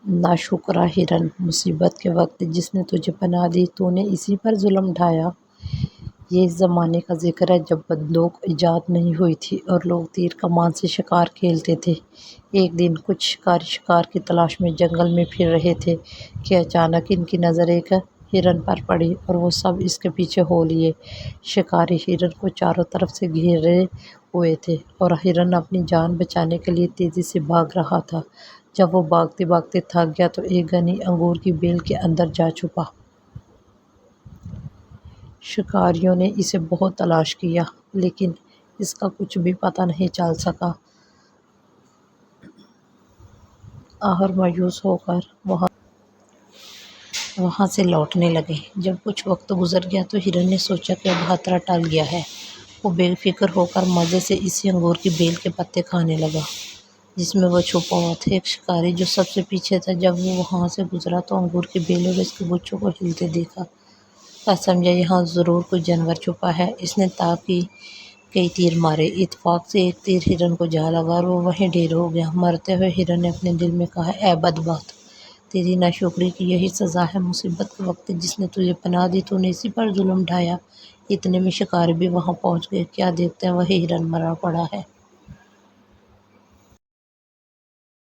ناشکرا ہرن، مصیبت کے وقت جس نے تجھے پناہ دی، تو نے اسی پر ظلم ڈھایا۔ یہ اس زمانے کا ذکر ہے جب بندوق ایجاد نہیں ہوئی تھی اور لوگ تیر کمان سے شکار کھیلتے تھے۔ ایک دن کچھ شکاری شکار کی تلاش میں جنگل میں پھر رہے تھے کہ اچانک ان کی نظر ایک ہرن پر پڑی اور وہ سب اس کے پیچھے ہو لیے۔ شکاری ہرن کو چاروں طرف سے گھیرے ہوئے تھے اور ہرن اپنی جان بچانے کے لیے تیزی سے بھاگ رہا تھا۔ جب وہ بھاگتے بھاگتے تھک گیا تو ایک گھنی انگور کی بیل کے اندر جا چھپا۔ شکاریوں نے اسے بہت تلاش کیا لیکن اس کا کچھ بھی پتہ نہیں چل سکا۔ آخر مایوس ہو کر وہاں سے لوٹنے لگے۔ جب کچھ وقت گزر گیا تو ہرن نے سوچا کہ اب خطرہ ٹل گیا ہے۔ وہ بے فکر ہو کر مزے سے اسی انگور کی بیل کے پتے کھانے لگا جس میں وہ چھپا ہوا تھا۔ ایک شکاری جو سب سے پیچھے تھا، جب وہ وہاں سے گزرا تو انگور کی بیل اور اس کے گچھوں کو ہلتے دیکھا۔ وہ سمجھا یہاں ضرور کوئی جانور چھپا ہے۔ اس نے تاکہ کئی تیر مارے۔ اتفاق سے ایک تیر ہرن کو جا لگا اور وہ وہیں ڈھیر ہو گیا۔ مرتے ہوئے ہرن نے اپنے دل میں کہا، اے بدبخت! تیری ناشکری کی یہی سزا ہے۔ مصیبت کے وقت جس نے تجھے پناہ دی، تو نے اسی پر ظلم ڈھایا۔ اتنے میں شکاری بھی وہاں پہنچ گئے۔ کیا دیکھتے ہیں وہی ہرن مرا پڑا ہے۔